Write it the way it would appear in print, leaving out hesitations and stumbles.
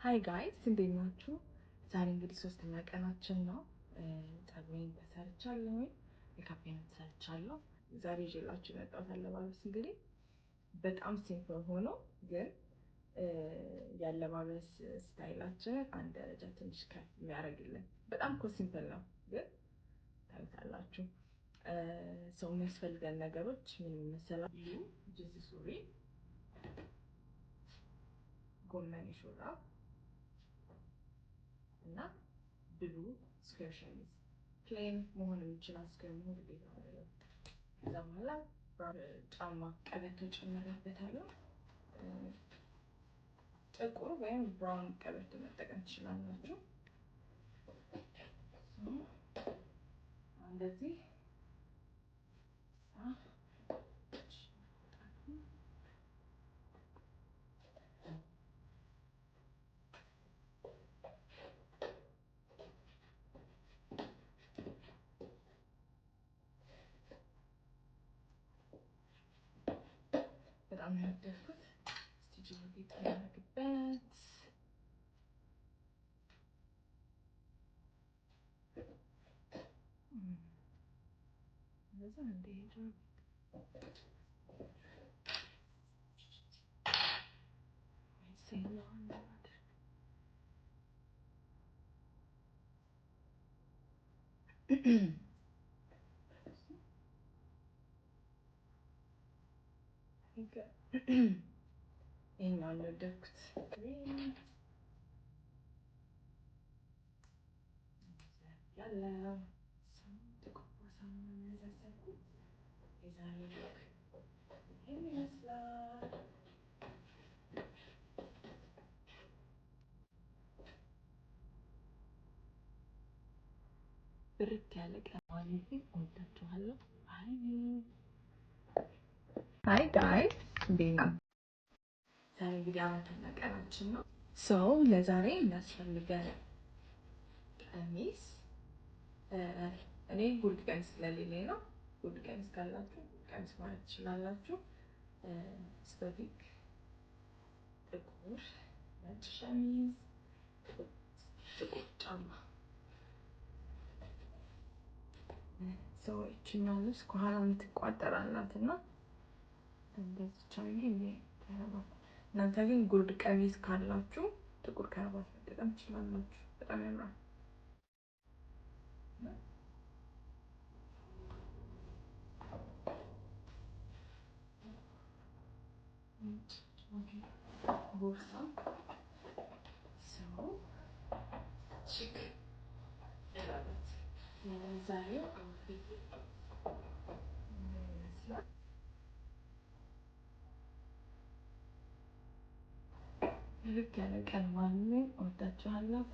ሃይ ጋይስ እንዴት ናችሁ? ዛሬ እንግዲህ ሶስተኛ ቀናችን ነው። ፀጉሬን ተሰርቻለሁ፣ ሜካፔን ተሰርቻለሁ። ዛሬ ይዤላችሁ የመጣሁት አለባበስ እንግዲህ በጣም ሲምፕል ሆኖ ግን የአለባበስ ስታይላችንን አንድ ደረጃ ትንሽ ከፍ የሚያደርግልን በጣም እኮ ሲምፕል ነው ግን ታዩታላችሁ። ሰው የሚያስፈልገን ነገሮች ምን መሰላችሁ? ጂንስ ሱሪ፣ ጎመኔ ሹራብ እና ብሉ ስኩዌር ሸሚዝ ፕሌን መሆን የሚችላል። ስኩዌር መሆን ግዴታ አይደለም። ከዛ በኋላ ጫማ ቀበቶ ጨምሬበታለሁ። ጥቁር ወይም ብራውን ቀበቶ መጠቀም ትችላላችሁ። እንደዚህ በጣም ያደርኩት ስቲጅ ጌጥ ያደርግበት እንደዛ እንደሄደ ይሄኛውን የወደድኩት ያለው ጥቁር ቦርሳ ነው ያዘዝኩት። የዛሬ ሉክ ይሄን ይመስላል። ብርት ያለ ቀን እወዳችኋለሁ። ሃይ ጋይስ እንዴት ናችሁ? ዛሬ እንግዲህ አራተኛ ቀናችን ነው። ሰው ለዛሬ የሚያስፈልገን ቀሚስ እኔ ጉርድ ቀሚስ ስለሌለኝ ነው። ጉርድ ቀሚስ ካላችሁ ቀሚስ ማለት ትችላላችሁ። ስቶቲክ ጥቁር ነጭ ሸሚዝ፣ ጥቁር ጫማ። ሰዎችኛ ልብስ ከኋላ የምትቋጠራላት እና እንደዚች እናንተ ግን ጉርድ ቀሚስ ካላችሁ ጥቁር ከረባት መጠቀም ትችላላችሁ። በጣም ያምራል። ቦርሳ ሰው ቺክ ያላለት የዛሬው አውትፊት ይመስላል። ልክ ያለ ቀን ማለት እወዳችኋለሁ።